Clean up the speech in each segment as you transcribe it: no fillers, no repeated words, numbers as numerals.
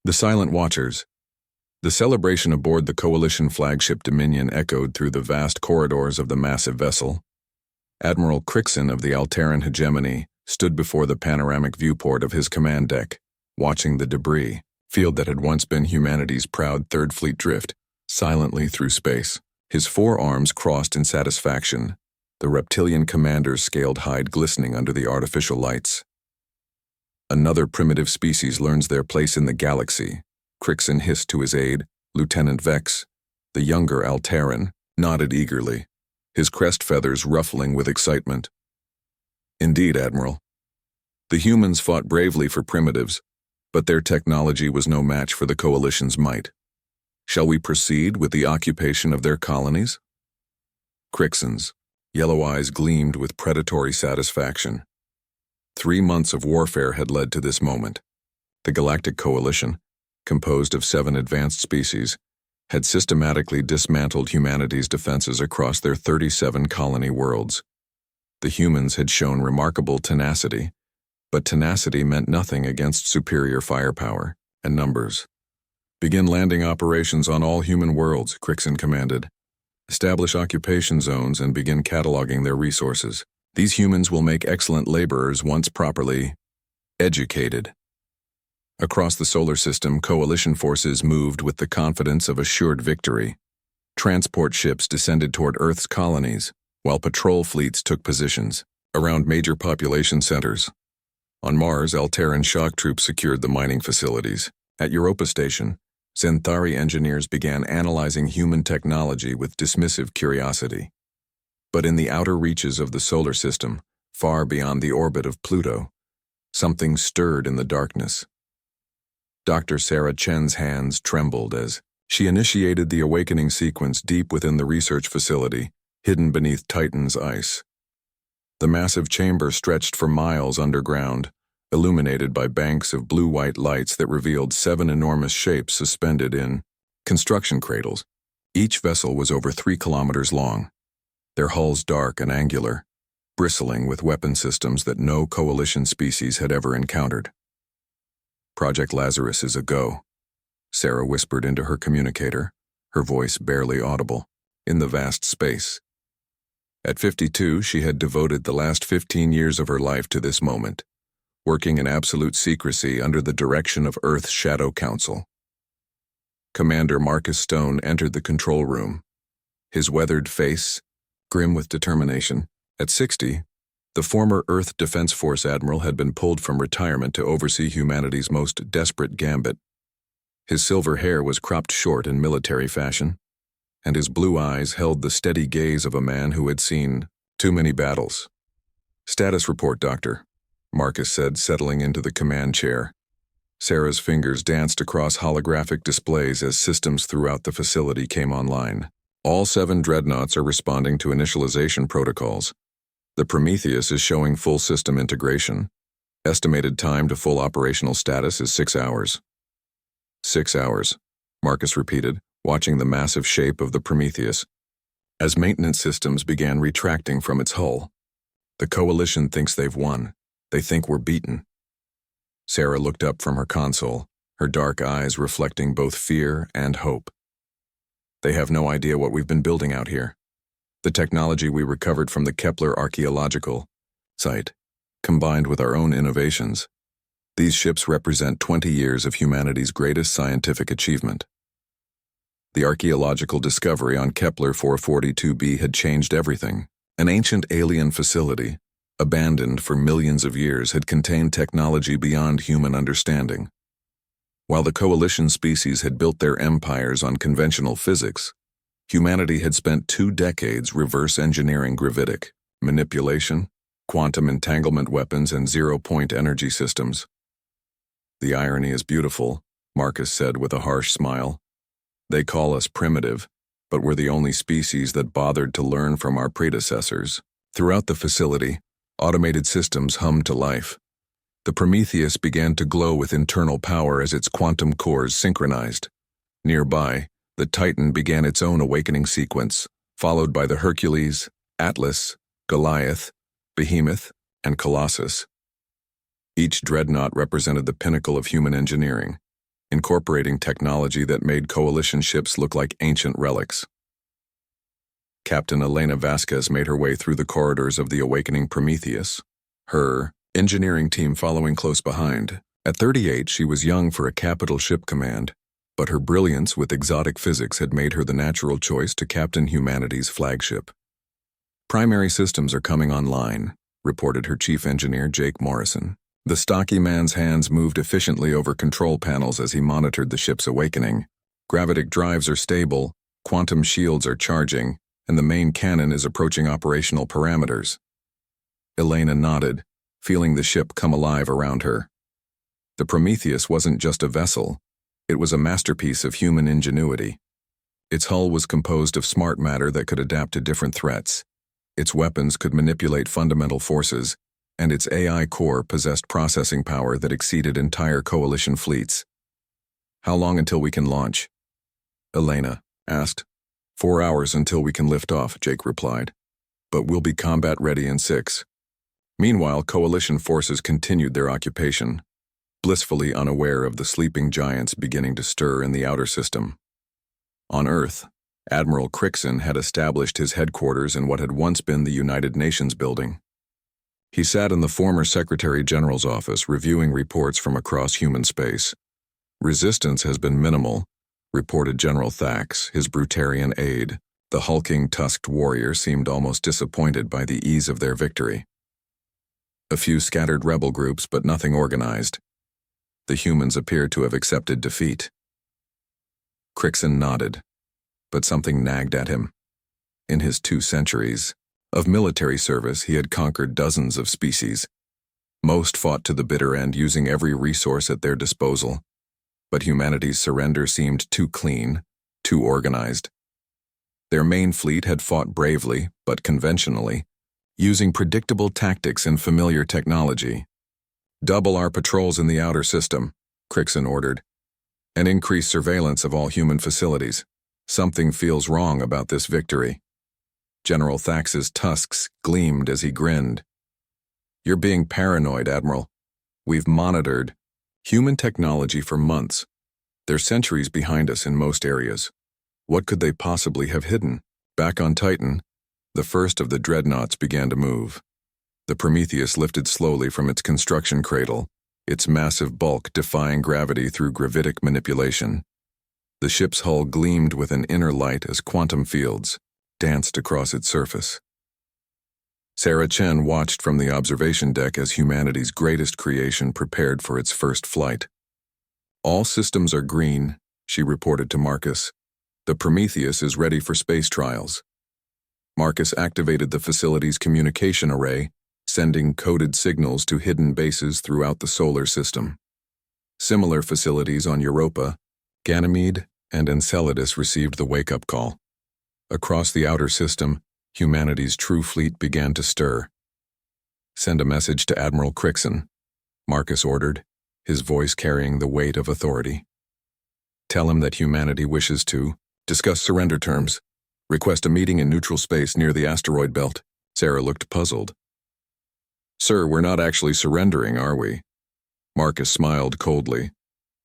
The Silent Watchers. The celebration aboard the Coalition flagship Dominion echoed through the vast corridors of the massive vessel. Admiral Crixon of the Alteran hegemony stood before the panoramic viewport of his command deck, watching the debris field that had once been humanity's proud Third Fleet drift silently through space. His forearms crossed in satisfaction, the reptilian commander's scaled hide glistening under the artificial lights. Another primitive species learns their place in the galaxy, Crixon hissed to his aide. Lieutenant Vex, the younger Alteran, nodded eagerly, his crest feathers ruffling with excitement. Indeed, Admiral. The humans fought bravely for primitives, but their technology was no match for the Coalition's might. Shall we proceed with the occupation of their colonies? Crixon's yellow eyes gleamed with predatory satisfaction. 3 months of warfare had led to this moment. The Galactic Coalition, composed of 7 advanced species, had systematically dismantled humanity's defenses across their 37 colony worlds. The humans had shown remarkable tenacity, but tenacity meant nothing against superior firepower and numbers. Begin landing operations on all human worlds, Crixon commanded. Establish occupation zones and begin cataloging their resources. These humans will make excellent laborers once properly educated. Across the solar system, Coalition forces moved with the confidence of assured victory. Transport ships descended toward Earth's colonies, while patrol fleets took positions around major population centers. On Mars, Alteran shock troops secured the mining facilities. At Europa Station, Zenthari engineers began analyzing human technology with dismissive curiosity. But in the outer reaches of the solar system, far beyond the orbit of Pluto, something stirred in the darkness. Dr. Sarah Chen's hands trembled as she initiated the awakening sequence deep within the research facility, hidden beneath Titan's ice. The massive chamber stretched for miles underground, illuminated by banks of blue-white lights that revealed 7 enormous shapes suspended in construction cradles. Each vessel was over 3 kilometers long, their hulls dark and angular, bristling with weapon systems that no Coalition species had ever encountered. Project Lazarus is a go, Sarah whispered into her communicator, her voice barely audible, in the vast space. At 52, she had devoted the last 15 years of her life to this moment, working in absolute secrecy under the direction of Earth's Shadow Council. Commander Marcus Stone entered the control room, his weathered face grim with determination. At 60, the former Earth Defense Force admiral had been pulled from retirement to oversee humanity's most desperate gambit. His silver hair was cropped short in military fashion, and his blue eyes held the steady gaze of a man who had seen too many battles. "Status report, Doctor," Marcus said, settling into the command chair. Sarah's fingers danced across holographic displays as systems throughout the facility came online. All 7 Dreadnoughts are responding to initialization protocols. The Prometheus is showing full system integration. Estimated time to full operational status is 6 hours. 6 hours, Marcus repeated, watching the massive shape of the Prometheus. As maintenance systems began retracting from its hull, the Coalition thinks they've won. They think we're beaten. Sarah looked up from her console, her dark eyes reflecting both fear and hope. They have no idea what we've been building out here. The technology we recovered from the Kepler archaeological site, combined with our own innovations. These ships represent 20 years of humanity's greatest scientific achievement. The archaeological discovery on Kepler 442b had changed everything. An ancient alien facility, abandoned for millions of years, had contained technology beyond human understanding. While the Coalition species had built their empires on conventional physics, humanity had spent 2 decades reverse engineering gravitic manipulation, quantum entanglement weapons, and zero-point energy systems. "The irony is beautiful," Marcus said with a harsh smile. "They call us primitive, but we're the only species that bothered to learn from our predecessors." Throughout the facility, automated systems hummed to life. The Prometheus began to glow with internal power as its quantum cores synchronized. Nearby, the Titan began its own awakening sequence, followed by the Hercules, Atlas, Goliath, Behemoth, and Colossus. Each dreadnought represented the pinnacle of human engineering, incorporating technology that made coalition ships look like ancient relics. Captain Elena Vasquez made her way through the corridors of the awakening Prometheus, her engineering team following close behind. At 38, she was young for a capital ship command, but her brilliance with exotic physics had made her the natural choice to captain humanity's flagship. "Primary systems are coming online," reported her chief engineer, Jake Morrison. The stocky man's hands moved efficiently over control panels as he monitored the ship's awakening. Gravitic drives are stable, quantum shields are charging, and the main cannon is approaching operational parameters. Elena nodded, feeling the ship come alive around her. The Prometheus wasn't just a vessel, it was a masterpiece of human ingenuity. Its hull was composed of smart matter that could adapt to different threats. Its weapons could manipulate fundamental forces, and its AI core possessed processing power that exceeded entire coalition fleets. "How long until we can launch?" Elena asked. 4 hours until we can lift off," Jake replied. "But we'll be combat ready in 6. Meanwhile, coalition forces continued their occupation, blissfully unaware of the sleeping giants beginning to stir in the outer system. On Earth, Admiral Crixon had established his headquarters in what had once been the United Nations building. He sat in the former Secretary General's office reviewing reports from across human space. "Resistance has been minimal," reported General Thax, his Brutarian aide. The hulking, tusked warrior seemed almost disappointed by the ease of their victory. "A few scattered rebel groups, but nothing organized. The humans appeared to have accepted defeat." Crixon nodded, but something nagged at him. In his 2 centuries of military service, he had conquered dozens of species. Most fought to the bitter end, using every resource at their disposal. But humanity's surrender seemed too clean, too organized. Their main fleet had fought bravely, but conventionally, using predictable tactics and familiar technology. "Double our patrols in the outer system," Crixon ordered, "and increase surveillance of all human facilities. Something feels wrong about this victory." General Thax's tusks gleamed as he grinned. "You're being paranoid, Admiral. We've monitored human technology for months. They're centuries behind us in most areas. What could they possibly have hidden?" Back on Titan, the first of the Dreadnoughts began to move. The Prometheus lifted slowly from its construction cradle, its massive bulk defying gravity through gravitic manipulation. The ship's hull gleamed with an inner light as quantum fields danced across its surface. Sarah Chen watched from the observation deck as humanity's greatest creation prepared for its first flight. "All systems are green," she reported to Marcus. "The Prometheus is ready for space trials." Marcus activated the facility's communication array, sending coded signals to hidden bases throughout the solar system. Similar facilities on Europa, Ganymede, and Enceladus received the wake-up call. Across the outer system, humanity's true fleet began to stir. "Send a message to Admiral Crixon," Marcus ordered, his voice carrying the weight of authority. "Tell him that humanity wishes to discuss surrender terms. Request a meeting in neutral space near the asteroid belt." Sarah looked puzzled. "Sir, we're not actually surrendering, are we?" Marcus smiled coldly.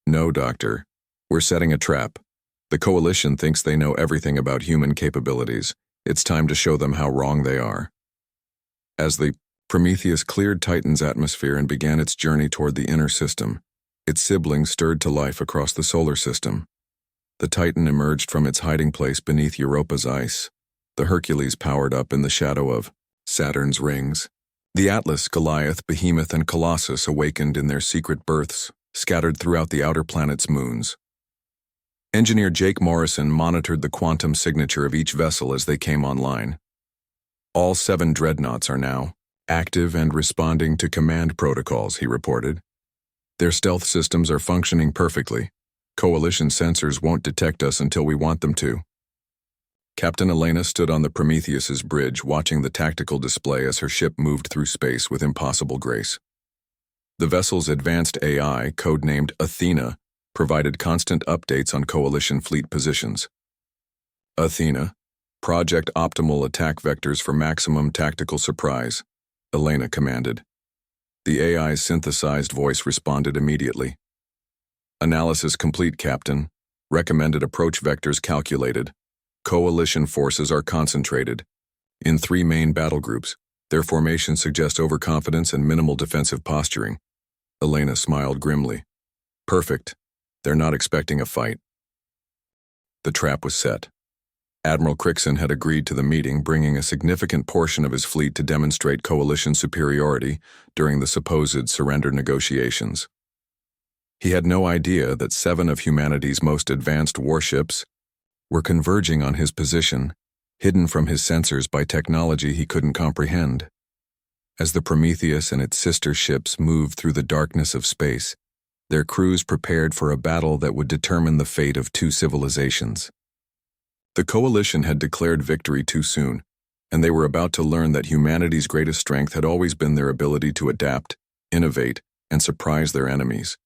"No, Doctor. We're setting a trap. The Coalition thinks they know everything about human capabilities. It's time to show them how wrong they are." As the Prometheus cleared Titan's atmosphere and began its journey toward the inner system, its siblings stirred to life across the solar system. The Titan emerged from its hiding place beneath Europa's ice. The Hercules powered up in the shadow of Saturn's rings. The Atlas, Goliath, Behemoth, and Colossus awakened in their secret berths, scattered throughout the outer planet's moons. Engineer Jake Morrison monitored the quantum signature of each vessel as they came online. "All 7 Dreadnoughts are now active and responding to command protocols," he reported. "Their stealth systems are functioning perfectly. Coalition sensors won't detect us until we want them to." Captain Elena stood on the Prometheus's bridge, watching the tactical display as her ship moved through space with impossible grace. The vessel's advanced AI, codenamed Athena, provided constant updates on Coalition fleet positions. "Athena, project optimal attack vectors for maximum tactical surprise," Elena commanded. The AI's synthesized voice responded immediately. Analysis complete, Captain. Recommended approach vectors calculated. Coalition forces are concentrated. In 3 main battle groups, their formation suggests overconfidence and minimal defensive posturing. Elena smiled grimly. Perfect. They're not expecting a fight. The trap was set. Admiral Crichton had agreed to the meeting, bringing a significant portion of his fleet to demonstrate coalition superiority during the supposed surrender negotiations. He had no idea that 7 of humanity's most advanced warships were converging on his position, hidden from his sensors by technology he couldn't comprehend. As the Prometheus and its sister ships moved through the darkness of space, their crews prepared for a battle that would determine the fate of 2 civilizations. The coalition had declared victory too soon, and they were about to learn that humanity's greatest strength had always been their ability to adapt, innovate, and surprise their enemies.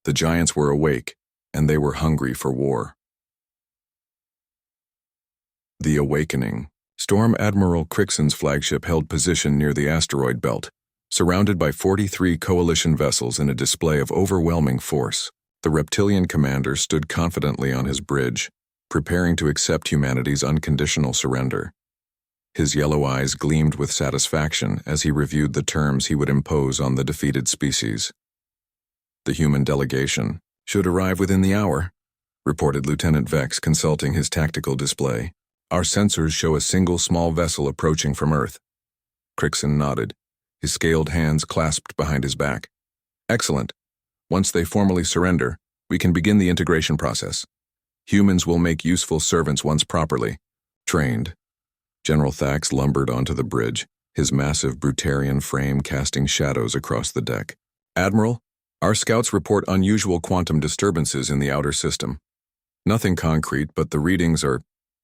The giants were awake, and they were hungry for war. The Awakening. Storm Admiral Crichton's flagship held position near the asteroid belt, surrounded by 43 coalition vessels in a display of overwhelming force. The reptilian commander stood confidently on his bridge, preparing to accept humanity's unconditional surrender. His yellow eyes gleamed with satisfaction as he reviewed the terms he would impose on the defeated species. The human delegation should arrive within the hour, reported Lieutenant Vex, consulting his tactical display. Our sensors show a single small vessel approaching from Earth. Crichton nodded, his scaled hands clasped behind his back. Excellent. Once they formally surrender, we can begin the integration process. Humans will make useful servants once properly trained. General Thax lumbered onto the bridge, his massive Brutarian frame casting shadows across the deck. Admiral, our scouts report unusual quantum disturbances in the outer system. Nothing concrete, but the readings are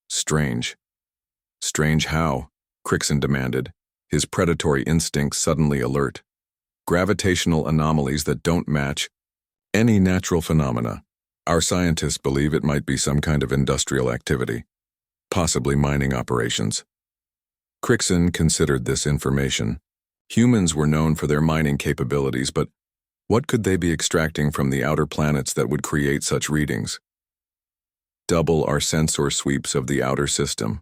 strange. Strange how? Crichton demanded, his predatory instincts suddenly alert. Gravitational anomalies that don't match any natural phenomena. Our scientists believe it might be some kind of industrial activity, possibly mining operations. Crichton considered this information. Humans were known for their mining capabilities, but what could they be extracting from the outer planets that would create such readings? Double our sensor sweeps of the outer system.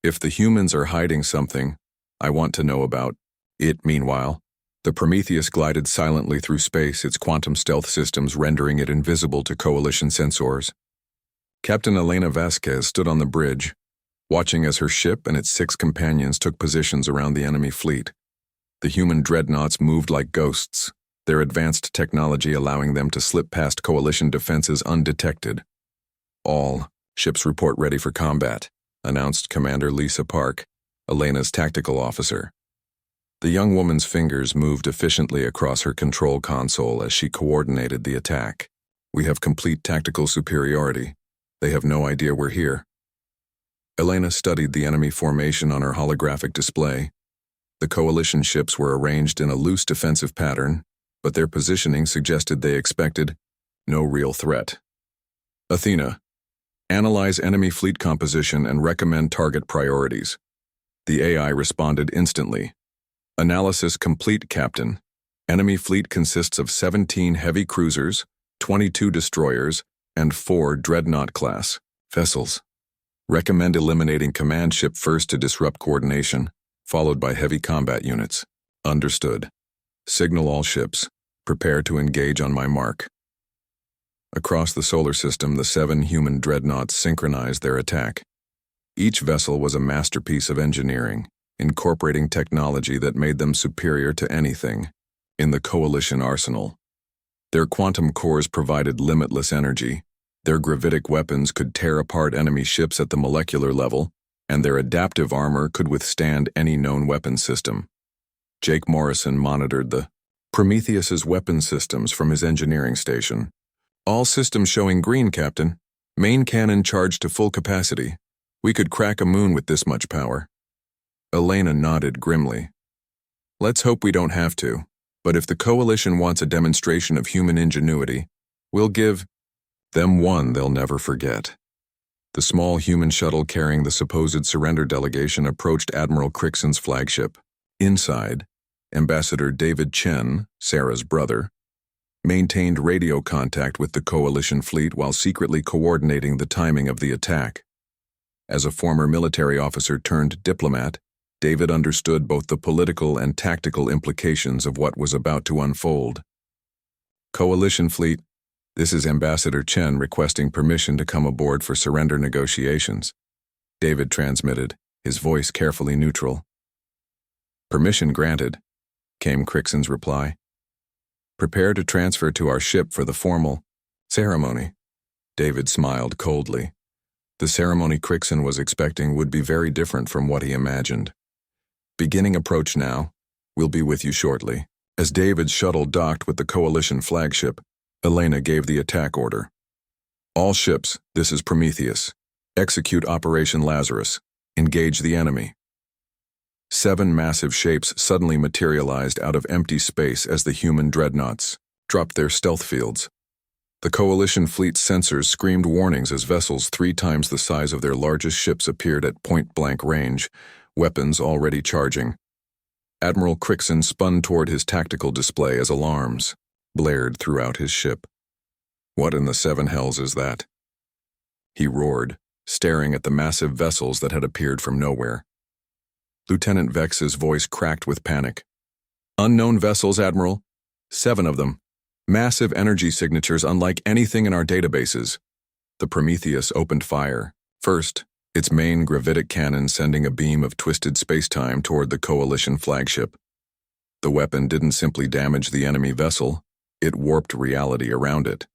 If the humans are hiding something, I want to know about it. Meanwhile, the Prometheus glided silently through space, its quantum stealth systems rendering it invisible to coalition sensors. Captain Elena Vasquez stood on the bridge, watching as her ship and its 6 companions took positions around the enemy fleet. The human dreadnoughts moved like ghosts, their advanced technology allowing them to slip past coalition defenses undetected. All ships report ready for combat, announced Commander Lisa Park, Elena's tactical officer. The young woman's fingers moved efficiently across her control console as she coordinated the attack. We have complete tactical superiority. They have no idea we're here. Elena studied the enemy formation on her holographic display. The coalition ships were arranged in a loose defensive pattern, but their positioning suggested they expected no real threat. Athena, analyze enemy fleet composition and recommend target priorities. The AI responded instantly. Analysis complete, Captain. Enemy fleet consists of 17 heavy cruisers, 22 destroyers, and 4 Dreadnought-class vessels. Recommend eliminating command ship first to disrupt coordination, followed by heavy combat units. Understood. Signal all ships. Prepare to engage on my mark. Across the solar system, the 7 human dreadnoughts synchronized their attack. Each vessel was a masterpiece of engineering, incorporating technology that made them superior to anything in the coalition arsenal. Their quantum cores provided limitless energy, their gravitic weapons could tear apart enemy ships at the molecular level, and their adaptive armor could withstand any known weapon system. Jake Morrison monitored the Prometheus's weapon systems from his engineering station. All systems showing green, Captain. Main cannon charged to full capacity. We could crack a moon with this much power. Elena nodded grimly. Let's hope we don't have to, but if the coalition wants a demonstration of human ingenuity, we'll give them one they'll never forget. The small human shuttle carrying the supposed surrender delegation approached Admiral Crichton's flagship. Inside, Ambassador David Chen, Sarah's brother, maintained radio contact with the coalition fleet while secretly coordinating the timing of the attack. As a former military officer turned diplomat, David understood both the political and tactical implications of what was about to unfold. Coalition fleet, this is Ambassador Chen requesting permission to come aboard for surrender negotiations, David transmitted, his voice carefully neutral. Permission granted, came Crixon's reply. Prepare to transfer to our ship for the formal ceremony. David smiled coldly. The ceremony Crixon was expecting would be very different from what he imagined. Beginning approach now. We'll be with you shortly. As David's shuttle docked with the coalition flagship, Elena gave the attack order. All ships, this is Prometheus. Execute Operation Lazarus. Engage the enemy. 7 massive shapes suddenly materialized out of empty space as the human dreadnoughts dropped their stealth fields. The coalition fleet's sensors screamed warnings as vessels 3 times the size of their largest ships appeared at point-blank range, weapons already charging. Admiral Crixon spun toward his tactical display as alarms blared throughout his ship. What in the 7 hells is that? He roared, staring at the massive vessels that had appeared from nowhere. Lieutenant Vex's voice cracked with panic. Unknown vessels, Admiral. 7 of them. Massive energy signatures unlike anything in our databases. The Prometheus opened fire. First, its main gravitic cannon sending a beam of twisted spacetime toward the coalition flagship. The weapon didn't simply damage the enemy vessel, it warped reality around it,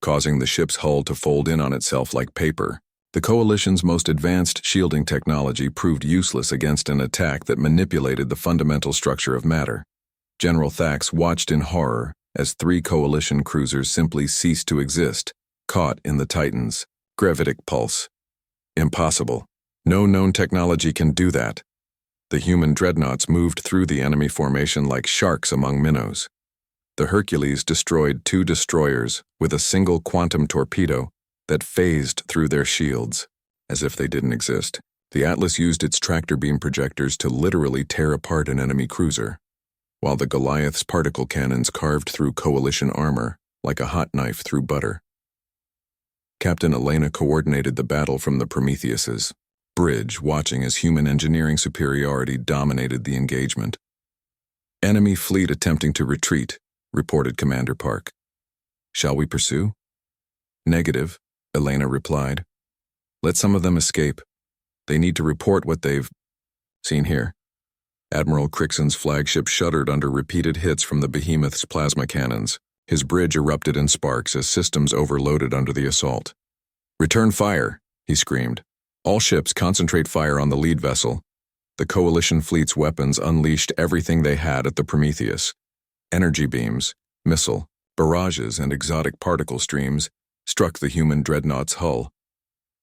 causing the ship's hull to fold in on itself like paper. The coalition's most advanced shielding technology proved useless against an attack that manipulated the fundamental structure of matter. General Thax watched in horror as 3 coalition cruisers simply ceased to exist, caught in the Titan's gravitic pulse. Impossible. No known technology can do that. The human dreadnoughts moved through the enemy formation like sharks among minnows. The Hercules destroyed 2 destroyers with a single quantum torpedo that phased through their shields, as if they didn't exist. The Atlas used its tractor beam projectors to literally tear apart an enemy cruiser, while the Goliath's particle cannons carved through coalition armor like a hot knife through butter. Captain Elena coordinated the battle from the Prometheus's bridge, watching as human engineering superiority dominated the engagement. Enemy fleet attempting to retreat, reported Commander Park. Shall we pursue? Negative, Elena replied. Let some of them escape. They need to report what they've seen here. Admiral Crixon's flagship shuddered under repeated hits from the behemoth's plasma cannons. His bridge erupted in sparks as systems overloaded under the assault. Return fire, he screamed. All ships concentrate fire on the lead vessel. The coalition fleet's weapons unleashed everything they had at the Prometheus. Energy beams, missile, barrages, and exotic particle streams struck the human dreadnought's hull.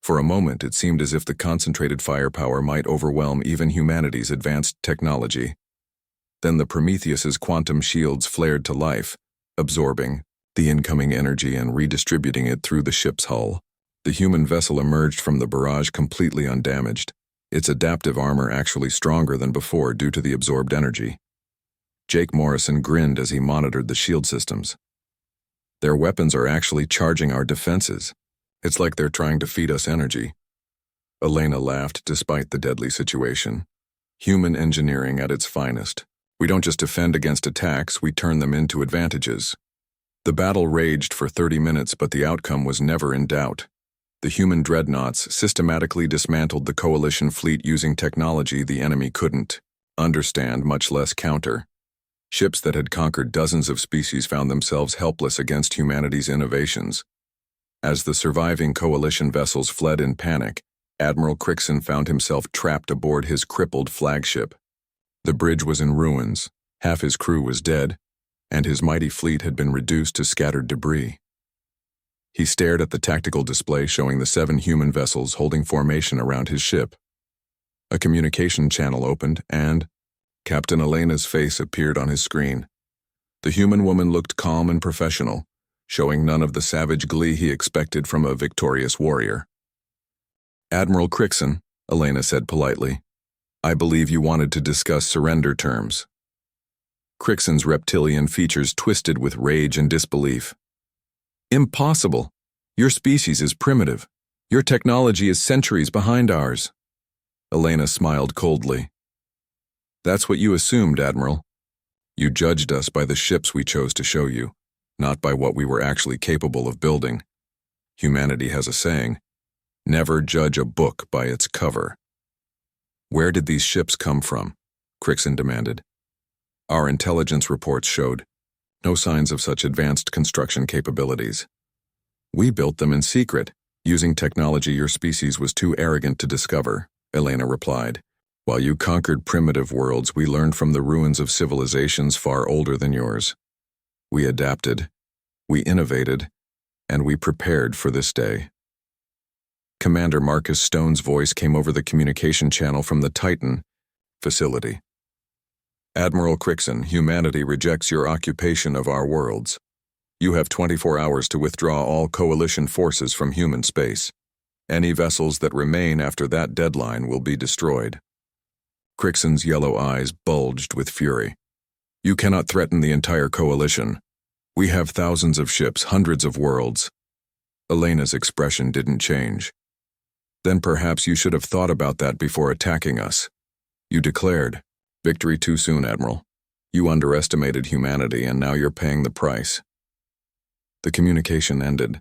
For a moment, it seemed as if the concentrated firepower might overwhelm even humanity's advanced technology. Then the Prometheus's quantum shields flared to life, absorbing the incoming energy and redistributing it through the ship's hull. The human vessel emerged from the barrage completely undamaged, its adaptive armor actually stronger than before due to the absorbed energy. Jake Morrison grinned as he monitored the shield systems. Their weapons are actually charging our defenses. It's like they're trying to feed us energy. Elena laughed despite the deadly situation. Human engineering at its finest. We don't just defend against attacks, we turn them into advantages. The battle raged for 30 minutes, but the outcome was never in doubt. The human dreadnoughts systematically dismantled the coalition fleet using technology the enemy couldn't understand, much less counter. Ships that had conquered dozens of species found themselves helpless against humanity's innovations. As the surviving coalition vessels fled in panic, Admiral Crixon found himself trapped aboard his crippled flagship. The bridge was in ruins, half his crew was dead, and his mighty fleet had been reduced to scattered debris. He stared at the tactical display showing the 7 human vessels holding formation around his ship. A communication channel opened and Captain Elena's face appeared on his screen. The human woman looked calm and professional, showing none of the savage glee he expected from a victorious warrior. Admiral Crixon, Elena said politely, I believe you wanted to discuss surrender terms. Crixon's reptilian features twisted with rage and disbelief. Impossible! Your species is primitive. Your technology is centuries behind ours. Elena smiled coldly. That's what you assumed, Admiral. You judged us by the ships we chose to show you, not by what we were actually capable of building. Humanity has a saying, never judge a book by its cover. Where did these ships come from? Crixon demanded. Our intelligence reports showed no signs of such advanced construction capabilities. We built them in secret, using technology your species was too arrogant to discover, Elena replied. While you conquered primitive worlds, we learned from the ruins of civilizations far older than yours. We adapted, we innovated, and we prepared for this day. Commander Marcus Stone's voice came over the communication channel from the Titan facility. Admiral Crixon, humanity rejects your occupation of our worlds. You have 24 hours to withdraw all coalition forces from human space. Any vessels that remain after that deadline will be destroyed. Crixon's yellow eyes bulged with fury. You cannot threaten the entire coalition. We have thousands of ships, hundreds of worlds. Elena's expression didn't change. Then perhaps you should have thought about that before attacking us. You declared, victory too soon, Admiral. You underestimated humanity and now you're paying the price. The communication ended,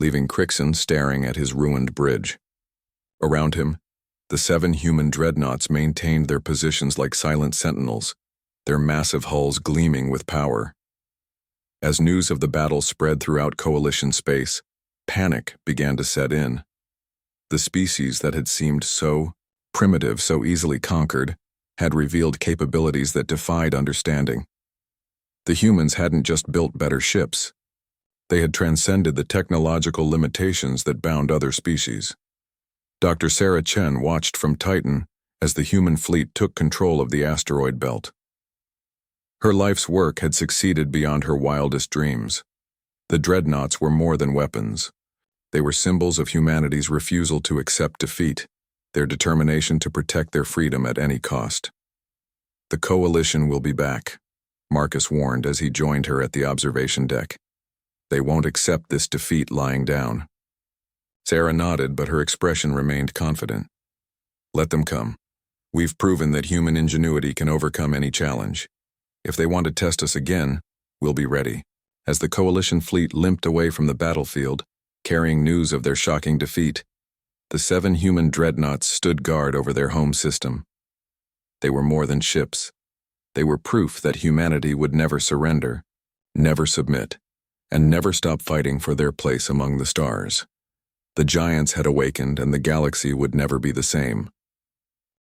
leaving Crixon staring at his ruined bridge. Around him, the 7 human dreadnoughts maintained their positions like silent sentinels, their massive hulls gleaming with power. As news of the battle spread throughout coalition space, panic began to set in. The species that had seemed so primitive, so easily conquered, had revealed capabilities that defied understanding. The humans hadn't just built better ships. They had transcended the technological limitations that bound other species. Dr. Sarah Chen watched from Titan as the human fleet took control of the asteroid belt. Her life's work had succeeded beyond her wildest dreams. The dreadnoughts were more than weapons. They were symbols of humanity's refusal to accept defeat, their determination to protect their freedom at any cost. The coalition will be back, Marcus warned as he joined her at the observation deck. They won't accept this defeat lying down. Sarah nodded, but her expression remained confident. Let them come. We've proven that human ingenuity can overcome any challenge. If they want to test us again, we'll be ready. As the coalition fleet limped away from the battlefield, carrying news of their shocking defeat, the 7 human dreadnoughts stood guard over their home system. They were more than ships. They were proof that humanity would never surrender, never submit, and never stop fighting for their place among the stars. The giants had awakened and the galaxy would never be the same.